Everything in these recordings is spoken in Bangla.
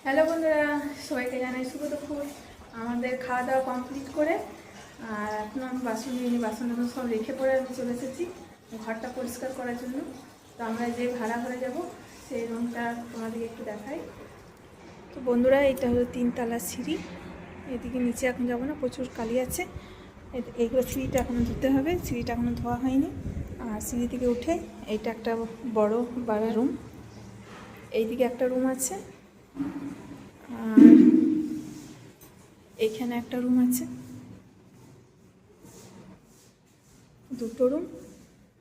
হ্যালো বন্ধুরা, সবাইকে জানাই শুভ দুপুর। আমাদের খাওয়া দাওয়া কমপ্লিট করে আর এখন আমি বাসন নিয়ে বাসন সব রেখে পরে আমি চলে এসেছি ঘরটা পরিষ্কার করার জন্য। তো আমরা যে ভাড়া ঘরে যাব সেই রুমটা তোমাদেরকে একটু দেখাই। তো বন্ধুরা, এটা হলো 3তলা সিঁড়ি। এদিকে নিচে এখন যাবো না, প্রচুর কালি আছে। এইগুলো সিঁড়িটা এখনও ধুতে হবে, সিঁড়িটা এখনও ধোয়া হয়নি। আর সিঁড়ি থেকে উঠে এইটা একটা বড় বাড়া রুম, এইদিকে একটা রুম আছে আর এইখানে একটা রুম আছে, দুটো রুম।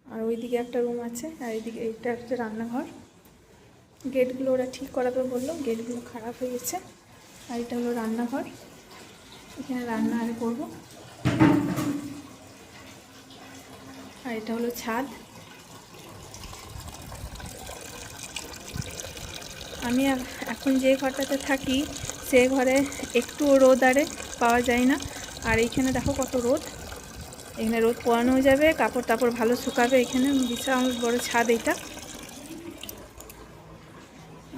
আর ওইদিকে একটা রুম আছে, আর এইদিকে এইটা একটা রান্নাঘর। গেটগুলো ওরা ঠিক করাবে বললো, গেটগুলো খারাপ হয়ে গেছে। আর এটা হলো রান্নাঘর, এখানে রান্না আর করবো। আর এটা হলো ছাদ। আমি এখন যে ঘরটাতে থাকি সে ঘরে একটু রোদ আরে পাওয়া যায় না। আর এইখানে দেখো কত রোদ, এখানে রোদ পোয়ানো যাবে, কাপড় টাপড় ভালো শুকাবে। এখানে বিশাল বড় ছাদ এইটা।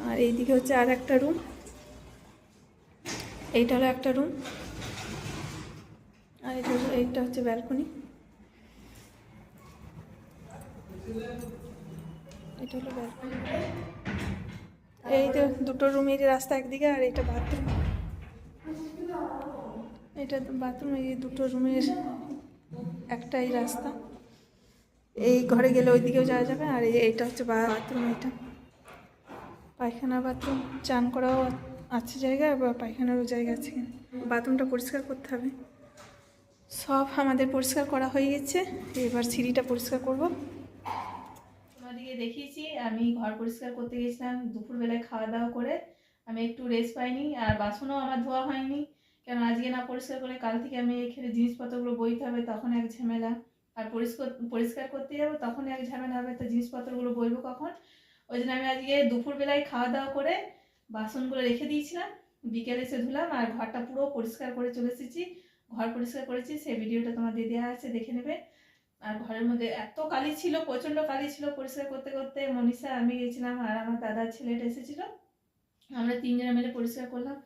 আর এইদিকে হচ্ছে আর একটা রুম, এইটা হলো একটা রুম। আর এইটা হচ্ছে ব্যালকনি, এটা হলো ব্যালকনি। এই তো দুটো রুমের রাস্তা একদিকে, আর এটা বাথরুম। এটা বাথরুম, এই দুটো রুমের একটাই রাস্তা। এই ঘরে গেলে ওইদিকেও যাওয়া যাবে। আর এইটা হচ্ছে বাথরুম, এটা পায়খানা বাথরুম, চান করাও আছে জায়গা, বা পায়খানারও জায়গা আছে। বাথরুমটা পরিষ্কার করতে হবে। সব আমাদের পরিষ্কার করা হয়ে গেছে, এবার সিঁড়িটা পরিষ্কার করব। তোমাদেরকে দেখিয়েছি আমি ঘর পরিষ্কার করতে গেছিলাম দুপুরবেলায় খাওয়া দাওয়া করে। আমি একটু রেস্ট পাইনি, আর বাসনও আমার ধোয়া হয়নি, কেন আজকে না পরিষ্কার করে কাল থেকে আমি এখানে জিনিসপত্রগুলো বইতে হবে, তখন এক ঝামেলা। আর পরিষ্কার করতে যাবো তখন এক ঝামেলা হবে, তো জিনিসপত্রগুলো বইবো কখন। ওই জন্য আমি আজকে দুপুরবেলায় খাওয়া দাওয়া করে বাসনগুলো রেখে দিয়েছিলাম, বিকেলে এসে ধুলাম। আর ঘরটা পুরো পরিষ্কার করে চলে এসেছি, ঘর পরিষ্কার করেছি, সেই ভিডিওটা তোমাদের দেওয়া আছে, দেখে নেবে। আর ঘরের মধ্যে এত কালি ছিল, প্রচণ্ড কালি ছিল। পরিষ্কার করতে করতে মনীষা, আমি গেছিলাম, আর আমার দাদার ছেলেটা এসেছিল, আমরা তিনজনে মিলে পরিষ্কার করলাম।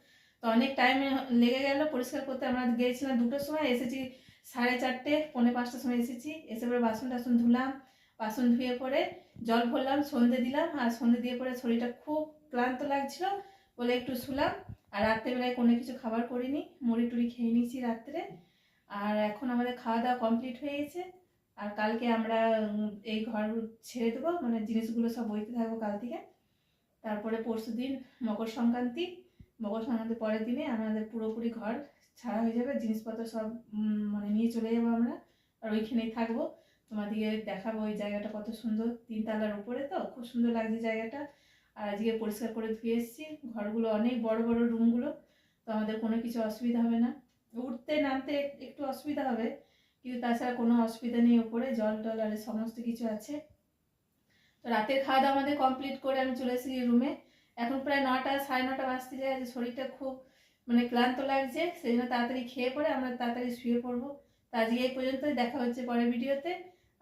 তো অনেক টাইম লেগে গেল পরিষ্কার করতে। আমরা গিয়েছিলাম 2টোর সময়, এসেছি 4:30 পৌনে 5টার সময় এসেছি। এসে পরে বাসন টাসন ধুলাম, বাসন ধুয়ে পরে জল ভরলাম, সন্ধে দিলাম। আর সন্ধে দিয়ে পরে শরীরটা খুব ক্লান্ত লাগছিল বলে একটু শুলাম। আর রাত্রেবেলায় কোনো কিছু খাবার করিনি, মুড়ি টুড়ি খেয়ে নিয়েছি রাত্রে। আর এখন আমাদের খাওয়া দাওয়া কমপ্লিট হয়ে গেছে। আর কালকে আমরা এই ঘর ছেড়ে দেবো, মানে জিনিসগুলো সব বইতে থাকবো কাল থেকে। তারপরে পরশুদিন মকর সংক্রান্তি, মকর সংক্রান্তির পরের দিনে আমাদের পুরোপুরি ঘর ছাড়া হয়ে যাবে, জিনিসপত্র সব মানে নিয়ে চলে যাবো আমরা, আর ওইখানেই থাকবো। তোমাদেরকে দেখাবো ওই জায়গাটা কত সুন্দর, 3তলার উপরে, তো খুব সুন্দর লাগছে জায়গাটা। আর আজকে পরিষ্কার করে ধুয়ে এসেছি ঘরগুলো, অনেক বড় বড় রুমগুলো, তো আমাদের কোনো কিছু অসুবিধা হবে না। উঠতে নামতে একটু অসুবিধা হবে, কিন্তু তাছাড়া কোনো অসুবিধা নেই। উপরে জল টল আর সমস্ত কিছু আছে। তো রাতের খাওয়া দাওয়া আমাদের কমপ্লিট করে আমি চলে এসেছি রুমে। এখন প্রায় 9টা 9:30 বাজতে যায়, যে শরীরটা খুব মানে ক্লান্ত লাগছে, সেই জন্য তাড়াতাড়ি খেয়ে পরে আমরা তাড়াতাড়ি শুয়ে পড়বো। তো আজকে এই পর্যন্তই, দেখা হচ্ছে পরের ভিডিওতে।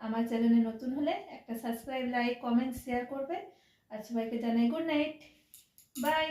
আমার চ্যানেলে নতুন হলে একটা সাবস্ক্রাইব, লাইক, কমেন্ট, শেয়ার করবে। আর সবাইকে জানাই গুড নাইট, বাই।